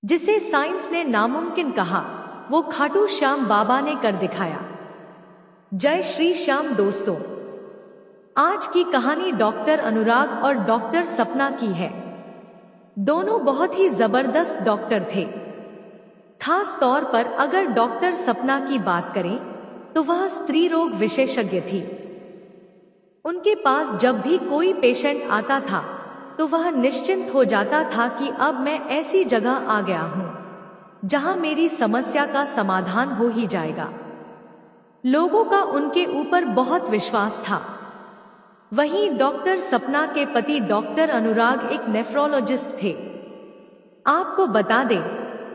जिसे साइंस ने नामुमकिन कहा, वो खाटू श्याम बाबा ने कर दिखाया। जय श्री श्याम दोस्तों, आज की कहानी डॉक्टर अनुराग और डॉक्टर सपना की है। दोनों बहुत ही जबरदस्त डॉक्टर थे। खास तौर पर अगर डॉक्टर सपना की बात करें तो वह स्त्री रोग विशेषज्ञ थी। उनके पास जब भी कोई पेशेंट आता था तो वह निश्चिंत हो जाता था कि अब मैं ऐसी जगह आ गया हूं जहां मेरी समस्या का समाधान हो ही जाएगा। लोगों का उनके ऊपर बहुत विश्वास था। वहीं डॉक्टर सपना के पति डॉक्टर अनुराग एक नेफ्रोलॉजिस्ट थे। आपको बता दें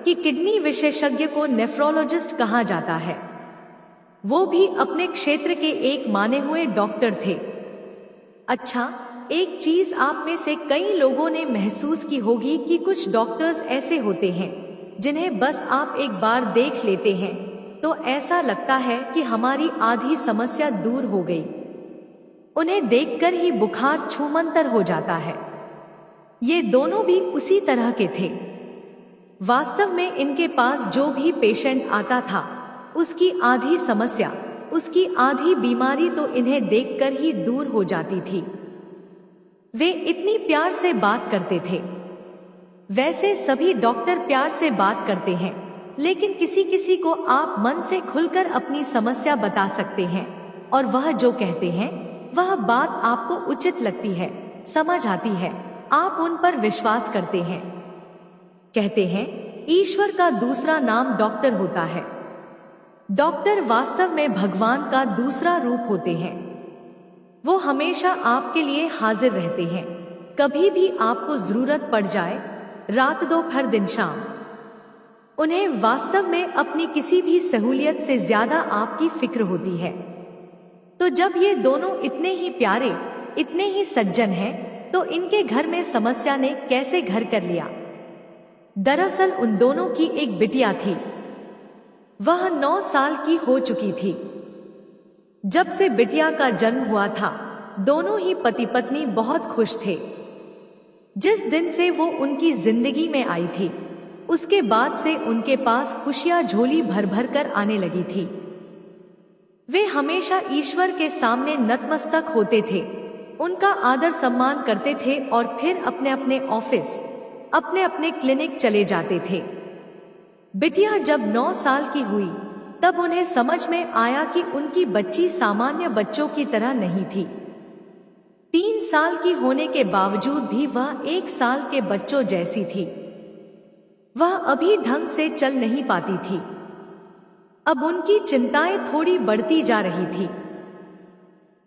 कि किडनी विशेषज्ञ को नेफ्रोलॉजिस्ट कहा जाता है। वो भी अपने क्षेत्र के एक माने हुए डॉक्टर थे। अच्छा, एक चीज आप में से कई लोगों ने महसूस की होगी कि कुछ डॉक्टर्स ऐसे होते हैं जिन्हें बस आप एक बार देख लेते हैं तो ऐसा लगता है कि हमारी आधी समस्या दूर हो गई। उन्हें देखकर ही बुखार छूमंतर हो जाता है। ये दोनों भी उसी तरह के थे। वास्तव में इनके पास जो भी पेशेंट आता था उसकी आधी समस्या, उसकी आधी बीमारी तो इन्हें देखकर ही दूर हो जाती थी। वे इतनी प्यार से बात करते थे। वैसे सभी डॉक्टर प्यार से बात करते हैं, लेकिन किसी किसी को आप मन से खुलकर अपनी समस्या बता सकते हैं और वह जो कहते हैं वह बात आपको उचित लगती है, समझ आती है, आप उन पर विश्वास करते हैं। कहते हैं ईश्वर का दूसरा नाम डॉक्टर होता है। डॉक्टर वास्तव में भगवान का दूसरा रूप होते हैं। वो हमेशा आपके लिए हाजिर रहते हैं। कभी भी आपको जरूरत पड़ जाए, रात दोपहर दिन शाम, उन्हें वास्तव में अपनी किसी भी सहूलियत से ज्यादा आपकी फिक्र होती है। तो जब ये दोनों इतने ही प्यारे, इतने ही सज्जन हैं, तो इनके घर में समस्या ने कैसे घर कर लिया? दरअसल उन दोनों की एक बिटिया थी। वह 9 साल की हो चुकी थी। जब से बिटिया का जन्म हुआ था, दोनों ही पति पत्नी बहुत खुश थे। जिस दिन से वो उनकी जिंदगी में आई थी, उसके बाद से उनके पास खुशियां झोली भर भर कर आने लगी थी। वे हमेशा ईश्वर के सामने नतमस्तक होते थे, उनका आदर सम्मान करते थे और फिर अपने अपने ऑफिस, अपने अपने क्लिनिक चले जाते थे। बिटिया जब 9 साल की हुई तब उन्हें समझ में आया कि उनकी बच्ची सामान्य बच्चों की तरह नहीं थी। 3 साल की होने के बावजूद भी वह 1 साल के बच्चों जैसी थी। वह अभी ढंग से चल नहीं पाती थी। अब उनकी चिंताएं थोड़ी बढ़ती जा रही थी।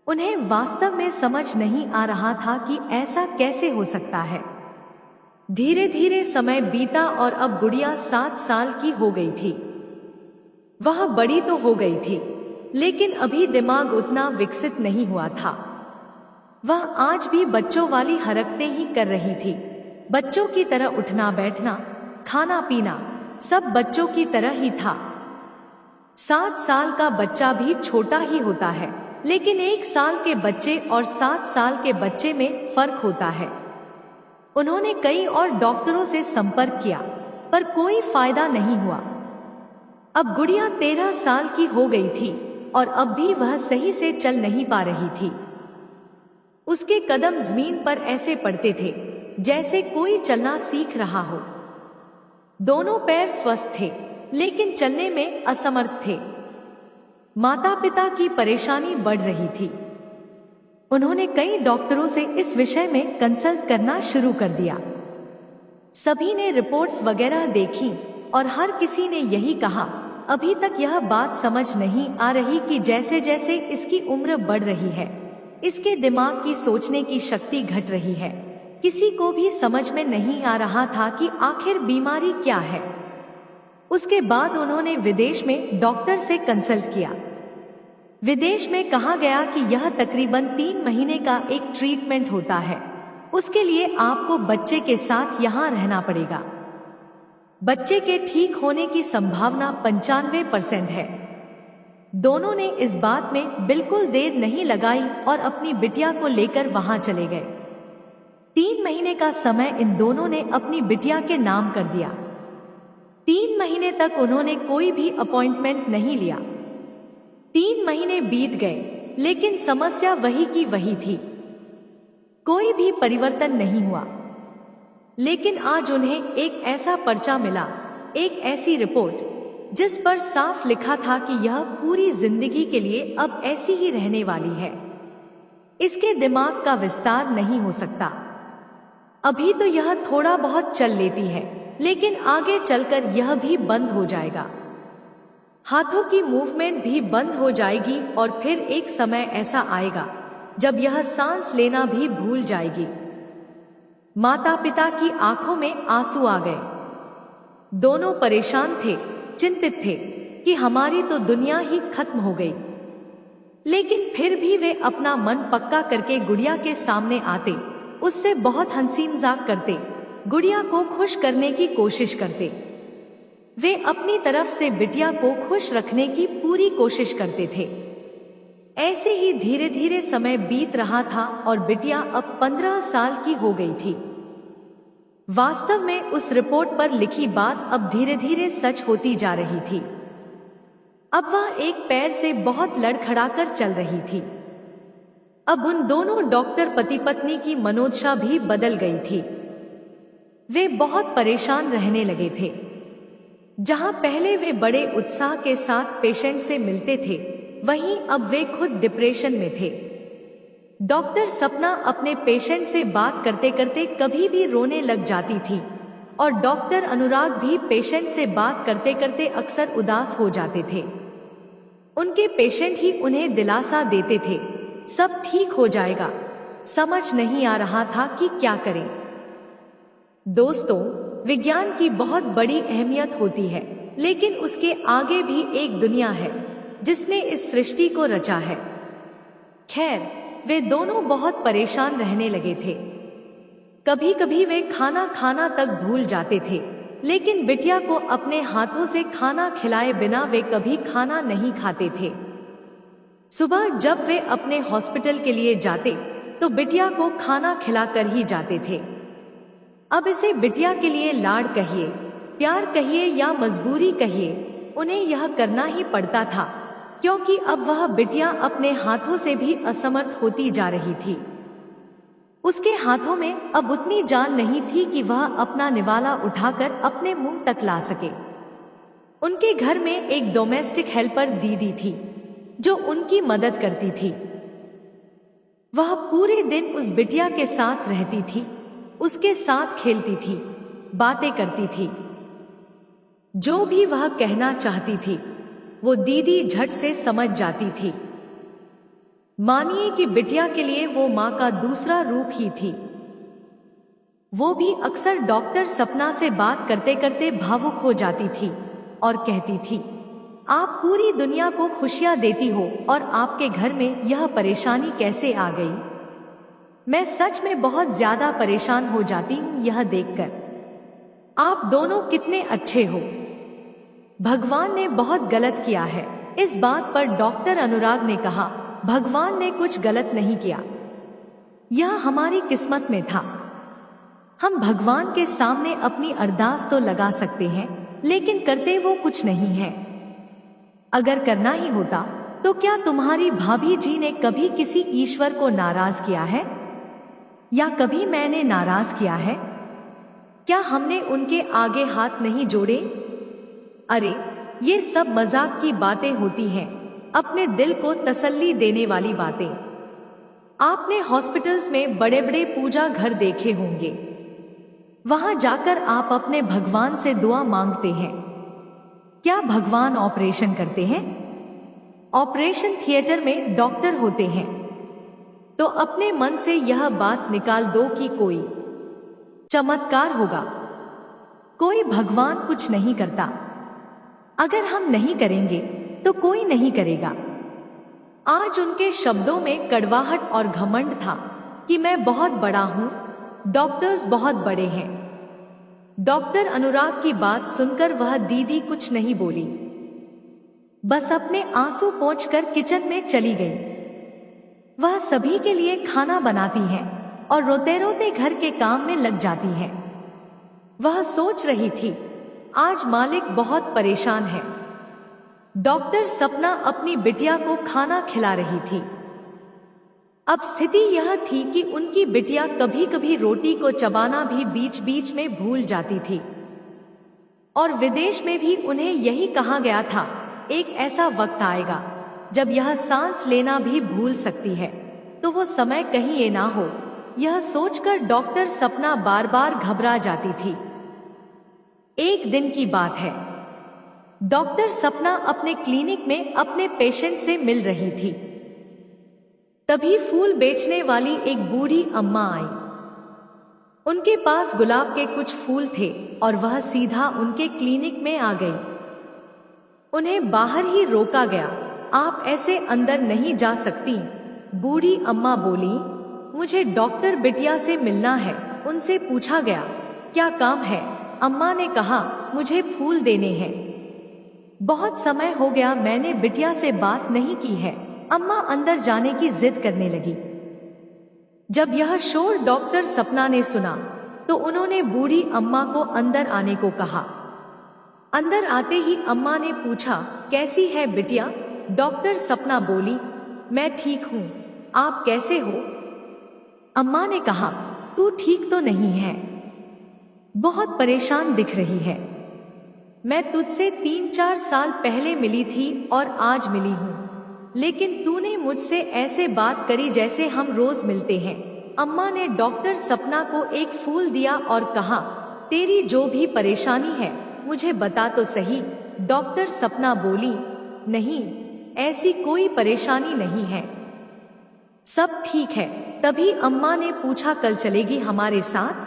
उन्हें वास्तव में समझ नहीं आ रहा था कि ऐसा कैसे हो सकता है। धीरे धीरे समय बीता और अब गुड़िया 7 साल की हो गई थी। वह बड़ी तो हो गई थी, लेकिन अभी दिमाग उतना विकसित नहीं हुआ था। वह आज भी बच्चों वाली हरकतें ही कर रही थी। बच्चों की तरह उठना बैठना, खाना पीना, सब बच्चों की तरह ही था। 7 साल का बच्चा भी छोटा ही होता है, लेकिन 1 साल के बच्चे और 7 साल के बच्चे में फर्क होता है। उन्होंने कई और डॉक्टरों से संपर्क किया, पर कोई फायदा नहीं हुआ। अब गुड़िया 13 साल की हो गई थी और अब भी वह सही से चल नहीं पा रही थी। उसके कदम जमीन पर ऐसे पड़ते थे जैसे कोई चलना सीख रहा हो। दोनों पैर स्वस्थ थे, लेकिन चलने में असमर्थ थे। माता पिता की परेशानी बढ़ रही थी। उन्होंने कई डॉक्टरों से इस विषय में कंसल्ट करना शुरू कर दिया। सभी ने रिपोर्ट्स वगैरह देखी और हर किसी ने यही कहा, अभी तक यह बात समझ नहीं आ रही कि जैसे जैसे इसकी उम्र बढ़ रही है, इसके दिमाग की सोचने की शक्ति घट रही है। किसी को भी समझ में नहीं आ रहा था कि आखिर बीमारी क्या है। उसके बाद उन्होंने विदेश में डॉक्टर से कंसल्ट किया। विदेश में कहा गया कि यह तकरीबन 3 महीने का एक ट्रीटमेंट होता है। उसके लिए आपको बच्चे के साथ यहाँ रहना पड़ेगा। बच्चे के ठीक होने की संभावना 95% है। दोनों ने इस बात में बिल्कुल देर नहीं लगाई और अपनी बिटिया को लेकर वहां चले गए। 3 महीने का समय इन दोनों ने अपनी बिटिया के नाम कर दिया। 3 महीने तक उन्होंने कोई भी अपॉइंटमेंट नहीं लिया। 3 महीने बीत गए, लेकिन समस्या वही की वही थी। कोई भी परिवर्तन नहीं हुआ। लेकिन आज उन्हें एक ऐसा पर्चा मिला, एक ऐसी रिपोर्ट जिस पर साफ लिखा था कि यह पूरी जिंदगी के लिए अब ऐसी ही रहने वाली है। इसके दिमाग का विस्तार नहीं हो सकता। अभी तो यह थोड़ा बहुत चल लेती है, लेकिन आगे चलकर यह भी बंद हो जाएगा। हाथों की मूवमेंट भी बंद हो जाएगी और फिर एक समय ऐसा आएगा जब यह सांस लेना भी भूल जाएगी। माता पिता की आंखों में आंसू आ गए। दोनों परेशान थे, चिंतित थे कि हमारी तो दुनिया ही खत्म हो गई। लेकिन फिर भी वे अपना मन पक्का करके गुड़िया के सामने आते, उससे बहुत हंसी मजाक करते, गुड़िया को खुश करने की कोशिश करते। वे अपनी तरफ से बिटिया को खुश रखने की पूरी कोशिश करते थे। ऐसे ही धीरे धीरे समय बीत रहा था और बिटिया अब 15 साल की हो गई थी। वास्तव में उस रिपोर्ट पर लिखी बात अब धीरे धीरे सच होती जा रही थी। अब वह एक पैर से बहुत लड़खड़ाकर चल रही थी। अब उन दोनों डॉक्टर पति पत्नी की मनोदशा भी बदल गई थी। वे बहुत परेशान रहने लगे थे। जहां पहले वे बड़े उत्साह के साथ पेशेंट से मिलते थे, वहीं अब वे खुद डिप्रेशन में थे। डॉक्टर सपना अपने पेशेंट से बात करते करते कभी भी रोने लग जाती थी और डॉक्टर अनुराग भी पेशेंट से बात करते करते अक्सर उदास हो जाते थे। उनके पेशेंट ही उन्हें दिलासा देते थे, सब ठीक हो जाएगा। समझ नहीं आ रहा था कि क्या करें। दोस्तों, विज्ञान की बहुत बड़ी अहमियत होती है, लेकिन उसके आगे भी एक दुनिया है जिसने इस सृष्टि को रचा है। खैर, वे दोनों बहुत परेशान रहने लगे थे। कभी कभी वे खाना खाना तक भूल जाते थे, लेकिन बिटिया को अपने हाथों से खाना खिलाए बिना वे कभी खाना नहीं खाते थे। सुबह जब वे अपने हॉस्पिटल के लिए जाते तो बिटिया को खाना खिलाकर ही जाते थे। अब इसे बिटिया के लिए लाड़ कहिए, प्यार कहिए या मजबूरी कहिए, उन्हें यह करना ही पड़ता था, क्योंकि अब वह बिटिया अपने हाथों से भी असमर्थ होती जा रही थी। उसके हाथों में अब उतनी जान नहीं थी कि वह अपना निवाला उठाकर अपने मुंह तक ला सके। उनके घर में एक डोमेस्टिक हेल्पर दीदी थी जो उनकी मदद करती थी। वह पूरे दिन उस बिटिया के साथ रहती थी, उसके साथ खेलती थी, बातें करती थी। जो भी वह कहना चाहती थी वो दीदी झट से समझ जाती थी। मानिए कि बिटिया के लिए वो माँ का दूसरा रूप ही थी। वो भी अक्सर डॉक्टर सपना से बात करते करते भावुक हो जाती थी और कहती थी, आप पूरी दुनिया को खुशियां देती हो और आपके घर में यह परेशानी कैसे आ गई? मैं सच में बहुत ज्यादा परेशान हो जाती हूँ यह देखकर। आप दोनों कितने अच्छे हो। भगवान ने बहुत गलत किया है। इस बात पर डॉक्टर अनुराग ने कहा, भगवान ने कुछ गलत नहीं किया, यह हमारी किस्मत में था। हम भगवान के सामने अपनी अरदास तो लगा सकते हैं, लेकिन करते वो कुछ नहीं है। अगर करना ही होता तो क्या तुम्हारी भाभी जी ने कभी किसी ईश्वर को नाराज किया है? या कभी मैंने नाराज किया है? क्या हमने उनके आगे हाथ नहीं जोड़े? अरे, ये सब मजाक की बातें होती हैं, अपने दिल को तसल्ली देने वाली बातें। आपने हॉस्पिटल्स में बड़े बड़े पूजा घर देखे होंगे। वहां जाकर आप अपने भगवान से दुआ मांगते हैं। क्या भगवान ऑपरेशन करते हैं? ऑपरेशन थिएटर में डॉक्टर होते हैं। तो अपने मन से यह बात निकाल दो कि कोई चमत्कार होगा। कोई भगवान कुछ नहीं करता। अगर हम नहीं करेंगे तो कोई नहीं करेगा। आज उनके शब्दों में कड़वाहट और घमंड था कि मैं बहुत बड़ा हूं, डॉक्टर्स बहुत बड़े हैं। डॉक्टर अनुराग की बात सुनकर वह दीदी कुछ नहीं बोली, बस अपने आंसू पोंछकर किचन में चली गई। वह सभी के लिए खाना बनाती है और रोते रोते घर के काम में लग जाती है। वह सोच रही थी, आज मालिक बहुत परेशान है। डॉक्टर सपना अपनी बिटिया को खाना खिला रही थी। अब स्थिति यह थी कि उनकी बिटिया कभी कभी रोटी को चबाना भी बीच बीच में भूल जाती थी। और विदेश में भी उन्हें यही कहा गया था, एक ऐसा वक्त आएगा जब यह सांस लेना भी भूल सकती है, तो वो समय कहीं ये ना हो। यह सोचकर डॉक्टर सपना बार बार घबरा जाती थी। एक दिन की बात है, डॉक्टर सपना अपने क्लिनिक में अपने पेशेंट से मिल रही थी। तभी फूल बेचने वाली एक बूढ़ी अम्मा आई। उनके पास गुलाब के कुछ फूल थे और वह सीधा उनके क्लिनिक में आ गई। उन्हें बाहर ही रोका गया। आप ऐसे अंदर नहीं जा सकती, बूढ़ी अम्मा बोली। मुझे डॉक्टर बिटिया से मिलना है। उनसे पूछा गया, क्या काम है? अम्मा ने कहा, मुझे फूल देने हैं। बहुत समय हो गया मैंने बिटिया से बात नहीं की है। अम्मा अंदर जाने की जिद करने लगी। जब यह शोर डॉक्टर सपना ने सुना तो उन्होंने बूढ़ी अम्मा को अंदर आने को कहा। अंदर आते ही अम्मा ने पूछा, कैसी है बिटिया? डॉक्टर सपना बोली, मैं ठीक हूँ, आप कैसे हो? अम्मा ने कहा, तू ठीक तो नहीं है, बहुत परेशान दिख रही है। मैं तुझसे 3-4 साल पहले मिली थी और आज मिली हूँ, लेकिन तूने मुझसे ऐसे बात करी जैसे हम रोज मिलते हैं। अम्मा ने डॉक्टर सपना को एक फूल दिया और कहा, तेरी जो भी परेशानी है मुझे बता तो सही। डॉक्टर सपना बोली, नहीं, ऐसी कोई परेशानी नहीं है, सब ठीक है। तभी अम्मा ने पूछा, कल चलेगी हमारे साथ?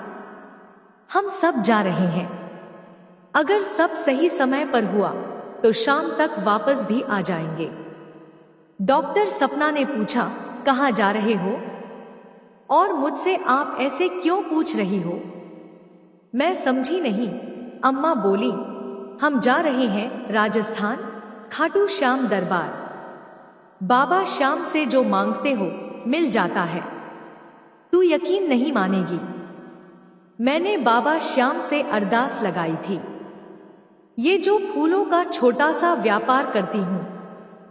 हम सब जा रहे हैं। अगर सब सही समय पर हुआ तो शाम तक वापस भी आ जाएंगे। डॉक्टर सपना ने पूछा, कहाँ जा रहे हो और मुझसे आप ऐसे क्यों पूछ रही हो? मैं समझी नहीं। अम्मा बोली, हम जा रहे हैं राजस्थान, खाटू श्याम दरबार। बाबा श्याम से जो मांगते हो मिल जाता है। तू यकीन नहीं मानेगी, मैंने बाबा श्याम से अरदास लगाई थी। ये जो फूलों का छोटा सा व्यापार करती हूँ,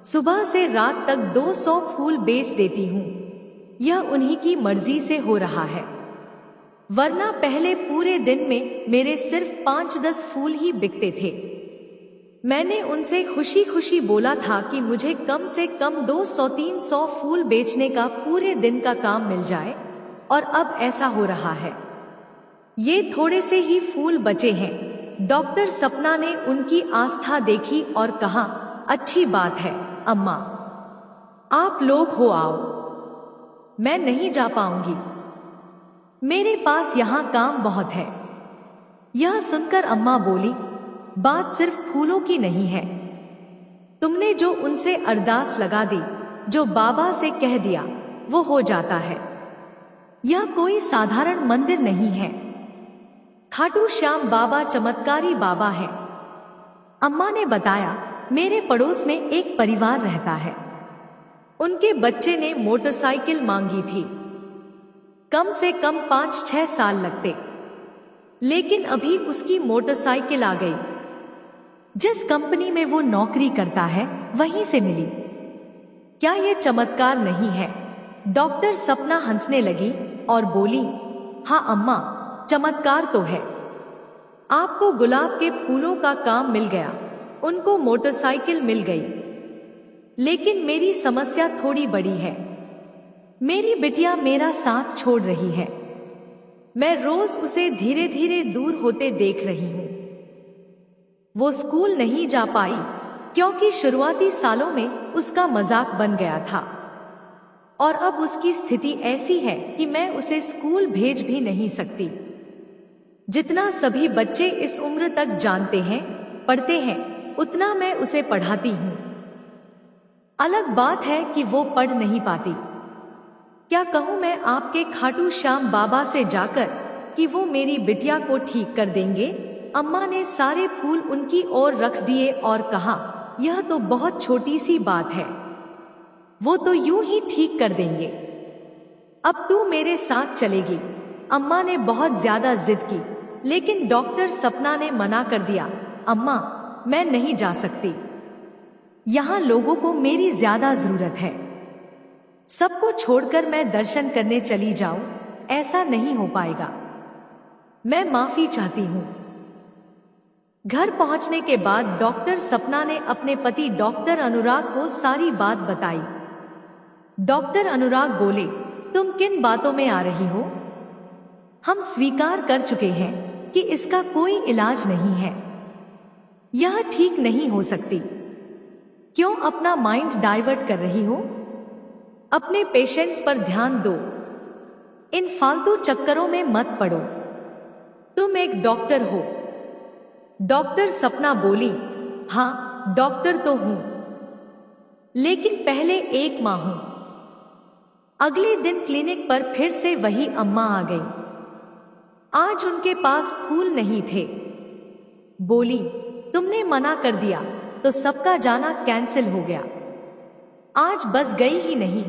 सुबह से रात तक 200 फूल बेच देती हूँ, यह उन्हीं की मर्जी से हो रहा है। वरना पहले पूरे दिन में मेरे सिर्फ 5-10 फूल ही बिकते थे। मैंने उनसे खुशी खुशी बोला था कि मुझे कम से कम 200-300 फूल बेचने का पूरे दिन का काम मिल जाए, और अब ऐसा हो रहा है। ये थोड़े से ही फूल बचे हैं। डॉक्टर सपना ने उनकी आस्था देखी और कहा, अच्छी बात है अम्मा, आप लोग हो आओ। मैं नहीं जा पाऊंगी, मेरे पास यहाँ काम बहुत है। यह सुनकर अम्मा बोली, बात सिर्फ फूलों की नहीं है। तुमने जो उनसे अरदास लगा दी, जो बाबा से कह दिया, वो हो जाता है। यह कोई साधारण मंदिर नहीं है। खाटू श्याम बाबा चमत्कारी बाबा है। अम्मा ने बताया, मेरे पड़ोस में एक परिवार रहता है। उनके बच्चे ने मोटरसाइकिल मांगी थी। कम से कम 5-6 साल लगते, लेकिन अभी उसकी मोटरसाइकिल आ गई। जिस कंपनी में वो नौकरी करता है वहीं से मिली। क्या ये चमत्कार नहीं है? डॉक्टर सपना हंसने लगी और बोली, हाँ अम्मा, चमत्कार तो है। आपको गुलाब के फूलों का काम मिल गया, उनको मोटरसाइकिल मिल गई, लेकिन मेरी समस्या थोड़ी बड़ी है। मेरी बिटिया मेरा साथ छोड़ रही है। मैं रोज उसे धीरे धीरे दूर होते देख रही हूँ। वो स्कूल नहीं जा पाई क्योंकि शुरुआती सालों में उसका मजाक बन गया था, और अब उसकी स्थिति ऐसी है कि मैं उसे स्कूल भेज भी नहीं सकती। जितना सभी बच्चे इस उम्र तक जानते हैं, पढ़ते हैं, उतना मैं उसे पढ़ाती हूँ। अलग बात है कि वो पढ़ नहीं पाती। क्या कहूँ मैं आपके खाटू श्याम बाबा से जाकर कि वो मेरी बिटिया को ठीक कर देंगे? अम्मा ने सारे फूल उनकी ओर रख दिए और कहा, यह तो बहुत छोटी सी बात है, वो तो यूं ही ठीक कर देंगे। अब तू मेरे साथ चलेगी। अम्मा ने बहुत ज्यादा जिद की, लेकिन डॉक्टर सपना ने मना कर दिया। अम्मा, मैं नहीं जा सकती। यहाँ लोगों को मेरी ज्यादा जरूरत है। सबको छोड़कर मैं दर्शन करने चली जाऊं, ऐसा नहीं हो पाएगा। मैं माफी चाहती हूँ। घर पहुंचने के बाद डॉक्टर सपना ने अपने पति डॉक्टर अनुराग को सारी बात बताई। डॉक्टर अनुराग बोले, तुम किन बातों में आ रही हो? हम स्वीकार कर चुके हैं कि इसका कोई इलाज नहीं है। यह ठीक नहीं हो सकती। क्यों अपना माइंड डाइवर्ट कर रही हो? अपने पेशेंट्स पर ध्यान दो। इन फालतू चक्करों में मत पड़ो। तुम एक डॉक्टर हो। डॉक्टर सपना बोली, हाँ डॉक्टर तो हूं, लेकिन पहले एक मां हूं। अगले दिन क्लिनिक पर फिर से वही अम्मा आ गई। आज उनके पास फूल नहीं थे। बोली, तुमने मना कर दिया तो सबका जाना कैंसिल हो गया। आज बस गई ही नहीं।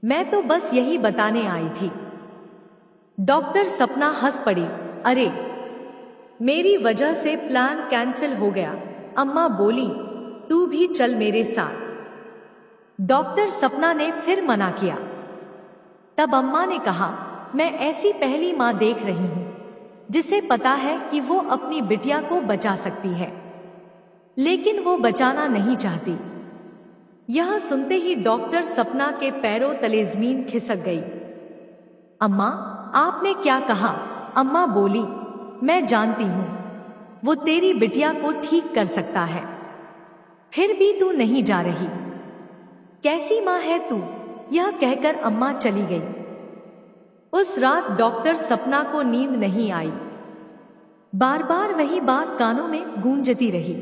मैं तो बस यही बताने आई थी। डॉक्टर सपना हंस पड़ी, अरे मेरी वजह से प्लान कैंसिल हो गया। अम्मा बोली, तू भी चल मेरे साथ। डॉक्टर सपना ने फिर मना किया। तब अम्मा ने कहा, मैं ऐसी पहली मां देख रही हूं जिसे पता है कि वो अपनी बिटिया को बचा सकती है, लेकिन वो बचाना नहीं चाहती। यह सुनते ही डॉक्टर सपना के पैरों तले जमीन खिसक गई। अम्मा, आपने क्या कहा? अम्मा बोली, मैं जानती हूं वो तेरी बिटिया को ठीक कर सकता है, फिर भी तू नहीं जा रही। कैसी मां है तू? यह कहकर अम्मा चली गई। उस रात डॉक्टर सपना को नींद नहीं आई। बार बार वही बात कानों में गूंजती रही।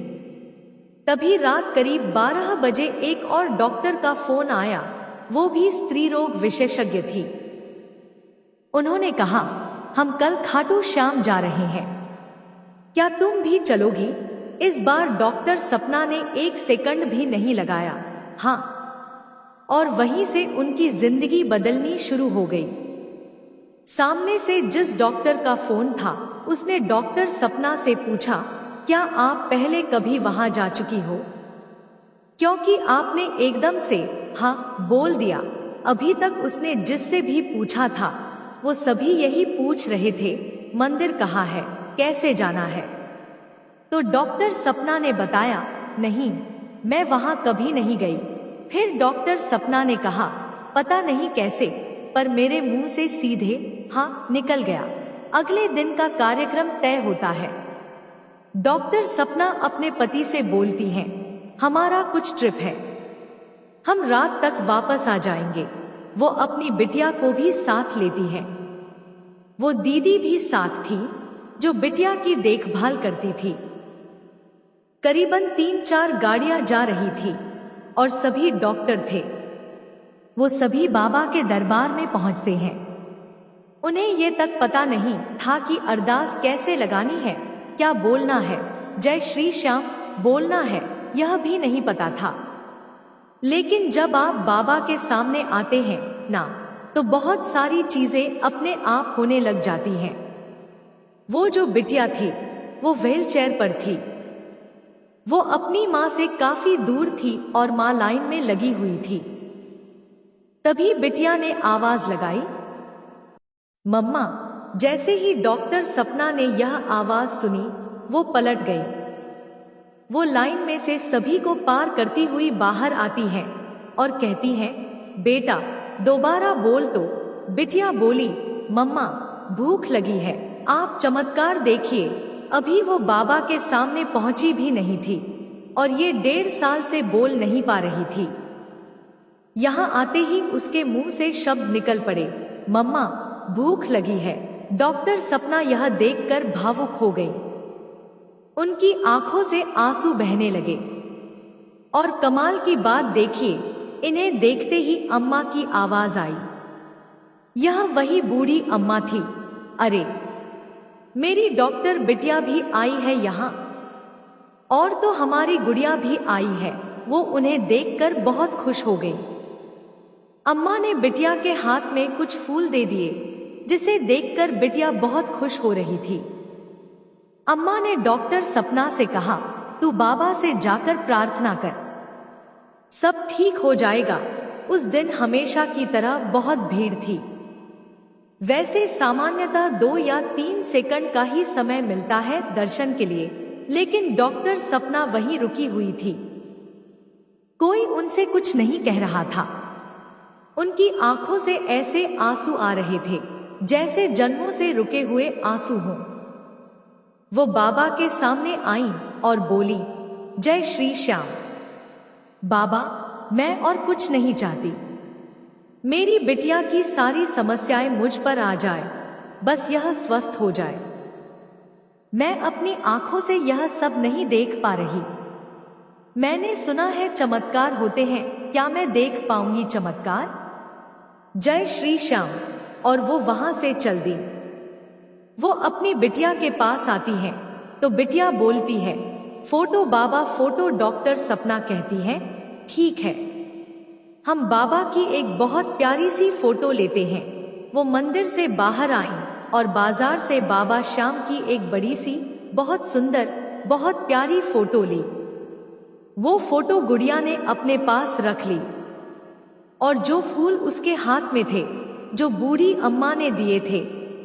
तभी रात करीब 12 बजे एक और डॉक्टर का फोन आया। वो भी स्त्री रोग विशेषज्ञ थी। उन्होंने कहा, हम कल खाटू श्याम जा रहे हैं, क्या तुम भी चलोगी? इस बार डॉक्टर सपना ने एक सेकंड भी नहीं लगाया। हाँ, और वहीं से उनकी जिंदगी बदलनी शुरू हो गई। सामने से जिस डॉक्टर का फोन था, उसने डॉक्टर सपना से पूछा, क्या आप पहले कभी वहां जा चुकी हो? क्योंकि आपने एकदम से हाँ बोल दिया। अभी तक उसने जिससे भी पूछा था वो सभी यही पूछ रहे थे, मंदिर कहाँ है, कैसे जाना है? तो डॉक्टर सपना ने बताया, नहीं, मैं वहां कभी नहीं गई। फिर डॉक्टर सपना ने कहा, पता नहीं कैसे, पर मेरे मुंह से सीधे हाँ निकल गया। अगले दिन का कार्यक्रम तय होता है। डॉक्टर सपना अपने पति से बोलती हैं, हमारा कुछ ट्रिप है, हम रात तक वापस आ जाएंगे। वो अपनी बिटिया को भी साथ लेती है। वो दीदी भी साथ थी जो बिटिया की देखभाल करती थी। करीबन 3-4 गाड़ियां जा रही थी और सभी डॉक्टर थे। वो सभी बाबा के दरबार में पहुंचते हैं। उन्हें ये तक पता नहीं था कि अरदास कैसे लगानी है, क्या बोलना है, जय श्री श्याम बोलना है, यह भी नहीं पता था। लेकिन जब आप बाबा के सामने आते हैं ना, तो बहुत सारी चीजें अपने आप होने लग जाती हैं। वो जो बिटिया थी वो व्हील चेयर पर थी। वो अपनी माँ से काफी दूर थी और माँ लाइन में लगी हुई थी। तभी बिटिया ने आवाज लगाई, मम्मा। जैसे ही डॉक्टर सपना ने यह आवाज सुनी, वो पलट गई। वो लाइन में से सभी को पार करती हुई बाहर आती हैं और कहती हैं, बेटा दोबारा बोल। तो बिटिया बोली, मम्मा भूख लगी है, आप चमत्कार देखिए। अभी वो बाबा के सामने पहुंची भी नहीं थी और ये 1.5 साल से बोल नहीं पा रही थी। यहाँ आते ही उसके मुंह से शब्द निकल पड़े, मम्मा भूख लगी है। डॉक्टर सपना यह देखकर भावुक हो गई। उनकी आंखों से आंसू बहने लगे। और कमाल की बात देखिए, इन्हें देखते ही अम्मा की आवाज आई। यह वही बूढ़ी अम्मा थी। अरे, मेरी डॉक्टर बिटिया भी आई है यहाँ, और तो हमारी गुड़िया भी आई है। वो उन्हें देखकर बहुत खुश हो गई। अम्मा ने बिटिया के हाथ में कुछ फूल दे दिए, जिसे देखकर बिटिया बहुत खुश हो रही थी। अम्मा ने डॉक्टर सपना से कहा, तू बाबा से जाकर प्रार्थना कर, सब ठीक हो जाएगा। उस दिन हमेशा की तरह बहुत भीड़ थी। वैसे सामान्यतः 2 या 3 सेकंड का ही समय मिलता है दर्शन के लिए, लेकिन डॉक्टर सपना वहीं रुकी हुई थी। कोई उनसे कुछ नहीं कह रहा था। उनकी आंखों से ऐसे आंसू आ रहे थे जैसे जन्मों से रुके हुए आंसू हों। वो बाबा के सामने आईं और बोली, जय श्री श्याम। बाबा, मैं और कुछ नहीं चाहती। मेरी बिटिया की सारी समस्याएं मुझ पर आ जाए, बस यह स्वस्थ हो जाए। मैं अपनी आंखों से यह सब नहीं देख पा रही। मैंने सुना है चमत्कार होते हैं, क्या मैं देख पाऊंगी चमत्कार? जय श्री श्याम। और वो वहां से चल दी। वो अपनी बिटिया के पास आती है तो बिटिया बोलती है, फोटो बाबा, फोटो। डॉक्टर सपना कहती है, ठीक है, हम बाबा की एक बहुत प्यारी सी फोटो लेते हैं। वो मंदिर से बाहर आईं और बाजार से बाबा श्याम की एक बड़ी सी, बहुत सुंदर, बहुत प्यारी फोटो ली। वो फोटो गुड़िया ने अपने पास रख ली और जो फूल उसके हाथ में थे, जो बूढ़ी अम्मा ने दिए थे,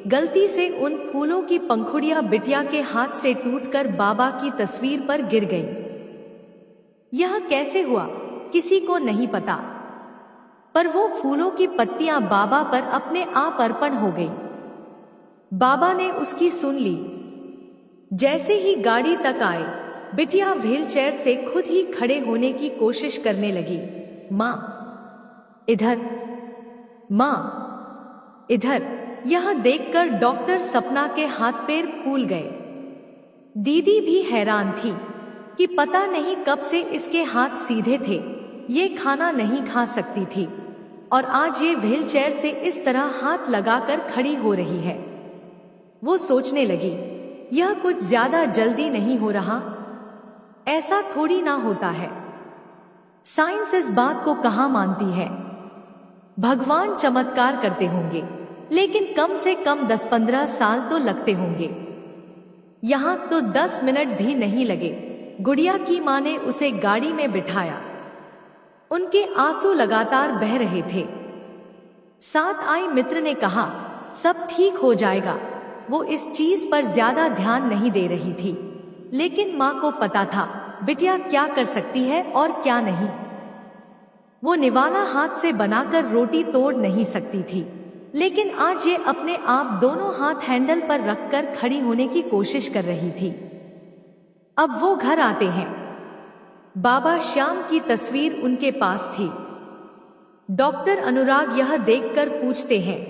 गलती से उन फूलों की पंखुड़ियां बिटिया के हाथ से टूटकर बाबा की तस्वीर पर गिर गई। यह कैसे हुआ किसी को नहीं पता, पर वो फूलों की पत्तियां बाबा पर अपने आप अर्पण हो गई। बाबा ने उसकी सुन ली। जैसे ही गाड़ी तक आए, बिटिया व्हीलचेयर से खुद ही खड़े होने की कोशिश करने लगी। माँ इधर, माँ इधर। यह देखकर डॉक्टर सपना के हाथ पैर फूल गए। दीदी भी हैरान थी कि पता नहीं कब से इसके हाथ सीधे थे, ये खाना नहीं खा सकती थी और आज ये व्हीलचेयर से इस तरह हाथ लगाकर खड़ी हो रही है। वो सोचने लगी, यह कुछ ज्यादा जल्दी नहीं हो रहा? ऐसा थोड़ी ना होता है। साइंस इस बात को कहाँ मानती है? भगवान चमत्कार करते होंगे, लेकिन कम से कम 10-15 साल तो लगते होंगे। यहाँ तो 10 मिनट भी नहीं लगे। गुड़िया की माँ ने उसे गाड़ी में बिठाया। उनके आंसू लगातार बह रहे थे। साथ आई मित्र ने कहा, सब ठीक हो जाएगा। वो इस चीज पर ज्यादा ध्यान नहीं दे रही थी, लेकिन माँ को पता था बिटिया क्या कर सकती है और क्या नहीं। वो निवाला हाथ से बनाकर रोटी तोड़ नहीं सकती थी, लेकिन आज ये अपने आप दोनों हाथ हैंडल पर रखकर खड़ी होने की कोशिश कर रही थी। अब वो घर आते हैं। बाबा श्याम की तस्वीर उनके पास थी। डॉक्टर अनुराग यह देखकर पूछते हैं,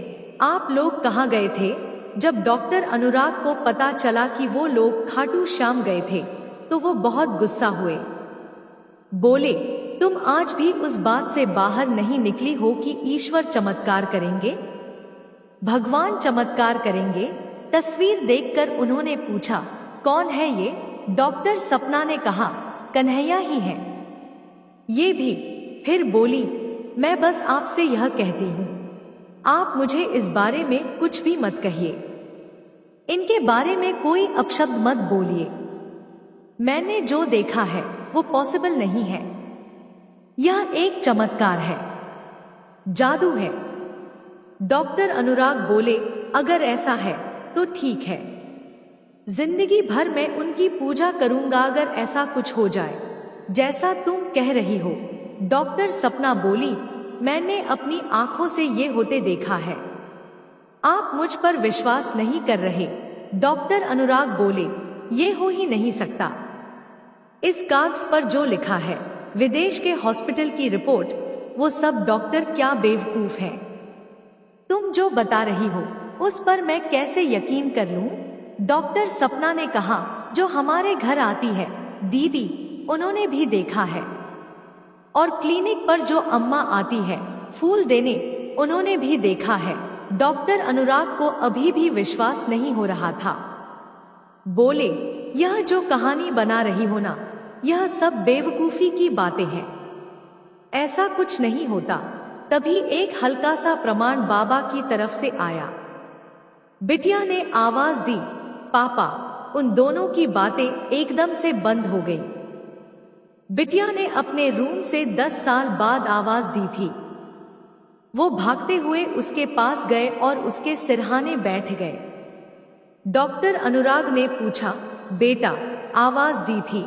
आप लोग कहाँ गए थे? जब डॉक्टर अनुराग को पता चला कि वो लोग खाटू श्याम गए थे, तो वो बहुत गुस्सा हुए। बोले, तुम आज भी उस बात से बाहर नहीं निकली हो कि ईश्वर चमत्कार करेंगे, भगवान चमत्कार करेंगे? तस्वीर देखकर उन्होंने पूछा, कौन है ये? डॉक्टर सपना ने कहा, कन्हैया ही है। ये भी फिर बोली, मैं बस आपसे यह कहती हूँ, आप मुझे इस बारे में कुछ भी मत कहिए, इनके बारे में कोई अपशब्द मत बोलिए। मैंने जो देखा है वो पॉसिबल नहीं है। यह एक चमत्कार है, जादू है। डॉक्टर अनुराग बोले, अगर ऐसा है तो ठीक है, जिंदगी भर मैं उनकी पूजा करूंगा अगर ऐसा कुछ हो जाए जैसा तुम कह रही हो। डॉक्टर सपना बोली, मैंने अपनी आंखों से ये होते देखा है, आप मुझ पर विश्वास नहीं कर रहे। डॉक्टर अनुराग बोले, ये हो ही नहीं सकता। इस कागज पर जो लिखा है, विदेश के हॉस्पिटल की रिपोर्ट, वो सब डॉक्टर क्या बेवकूफ हैं? तुम जो बता रही हो उस पर मैं कैसे यकीन कर लूं? डॉक्टर सपना ने कहा, जो हमारे घर आती है दीदी, उन्होंने भी देखा है, और क्लिनिक पर जो अम्मा आती है फूल देने, उन्होंने भी देखा है। डॉक्टर अनुराग को अभी भी विश्वास नहीं हो रहा था। बोले, यह जो कहानी बना रही हो ना, यह सब बेवकूफी की बातें हैं, ऐसा कुछ नहीं होता। तभी एक हल्का सा प्रमाण बाबा की तरफ से आया। बिटिया ने आवाज दी, पापा। उन दोनों की बातें एकदम से बंद हो गई। बिटिया ने अपने रूम से 10 साल बाद आवाज दी थी। वो भागते हुए उसके पास गए और उसके सिरहाने बैठ गए। डॉक्टर अनुराग ने पूछा, बेटा, आवाज दी थी?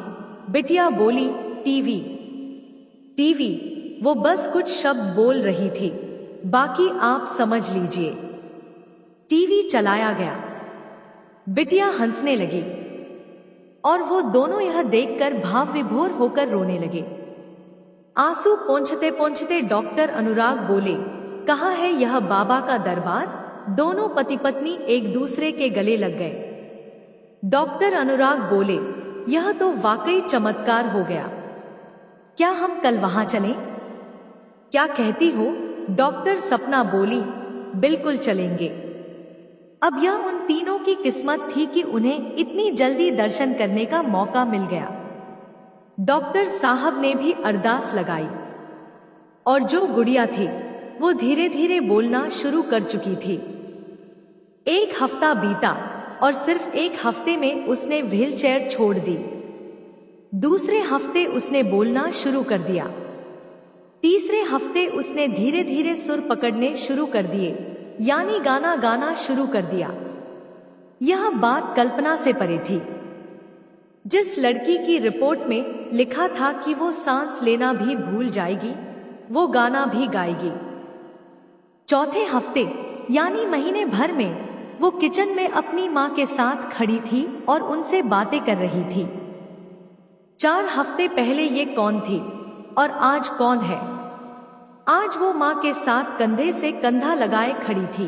बिटिया बोली, टीवी। टीवी। वो बस कुछ शब्द बोल रही थी, बाकी आप समझ लीजिए। टीवी चलाया गया। बिटिया हंसने लगी और वो दोनों यह देखकर भाव विभोर होकर रोने लगे। आंसू पोंछते पोंछते डॉक्टर अनुराग बोले, कहाँ है यह बाबा का दरबार? दोनों पति पत्नी एक दूसरे के गले लग गए। डॉक्टर अनुराग बोले, यह तो वाकई चमत्कार हो गया। क्या हम कल वहां चलें? क्या कहती हो? डॉक्टर सपना बोली, बिल्कुल चलेंगे। अब यह उन तीनों की किस्मत थी कि उन्हें इतनी जल्दी दर्शन करने का मौका मिल गया। डॉक्टर साहब ने भी अरदास लगाई और जो गुड़िया थी वो धीरे धीरे बोलना शुरू कर चुकी थी। एक हफ्ता बीता और सिर्फ एक हफ्ते में उसने व्हीलचेयर छोड़ दी। दूसरे हफ्ते उसने बोलना शुरू कर दिया। तीसरे हफ्ते उसने धीरे धीरे सुर पकड़ने शुरू कर दिए, यानी गाना गाना शुरू कर दिया। यह बात कल्पना से परे थी। जिस लड़की की रिपोर्ट में लिखा था कि वो सांस लेना भी भूल जाएगी, वो गाना भी गाएगी। चौथे हफ्ते यानी महीने भर में वो किचन में अपनी माँ के साथ खड़ी थी और उनसे बातें कर रही थी। 4 हफ्ते पहले ये कौन थी और आज कौन है? आज वो माँ के साथ कंधे से कंधा लगाए खड़ी थी।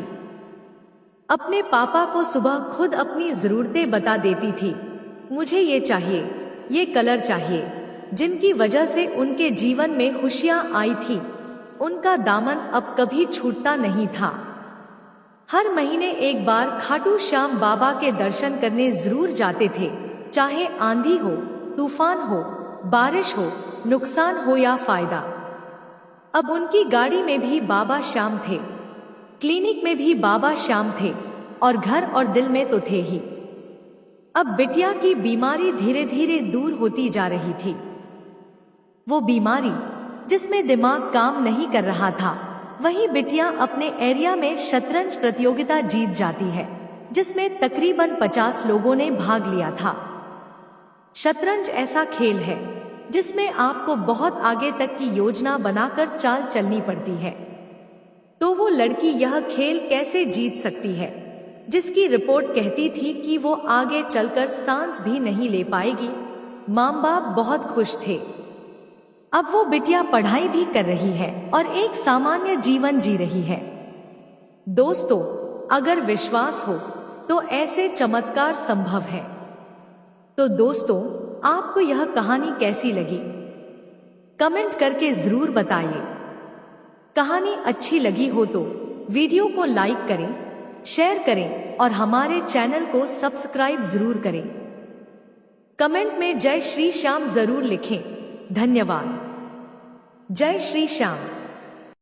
अपने पापा को सुबह खुद अपनी जरूरतें बता देती थी, मुझे ये चाहिए, ये कलर चाहिए। जिनकी वजह से उनके जीवन में खुशियां आई थी, उनका दामन अब कभी छूटता नहीं था। हर महीने एक बार खाटू श्याम बाबा के दर्शन करने जरूर जाते थे, चाहे आंधी हो, तूफान हो, बारिश हो, नुकसान हो या फायदा। अब उनकी गाड़ी में भी बाबा श्याम थे, क्लिनिक में भी बाबा श्याम थे और घर और दिल में तो थे ही। अब बिटिया की बीमारी धीरे धीरे दूर होती जा रही थी। वो बीमारी जिसमें दिमाग काम नहीं कर रहा था, वही बिटिया अपने एरिया में शतरंज प्रतियोगिता जीत जाती है, जिसमें तकरीबन 50 लोगों ने भाग लिया था। शतरंज ऐसा खेल है जिसमें आपको बहुत आगे तक की योजना बनाकर चाल चलनी पड़ती है। तो वो लड़की यह खेल कैसे जीत सकती है, जिसकी रिपोर्ट कहती थी कि वो आगे चलकर सांस भी नहीं ले पाएगी। माँ बाप बहुत खुश थे। अब वो बिटिया पढ़ाई भी कर रही है और एक सामान्य जीवन जी रही है। दोस्तों, अगर विश्वास हो तो ऐसे चमत्कार संभव है। तो दोस्तों, आपको यह कहानी कैसी लगी? कमेंट करके जरूर बताइए। कहानी अच्छी लगी हो तो वीडियो को लाइक करें, शेयर करें और हमारे चैनल को सब्सक्राइब जरूर करें। कमेंट में जय श्री श्याम जरूर लिखें। धन्यवाद। जय श्री श्याम।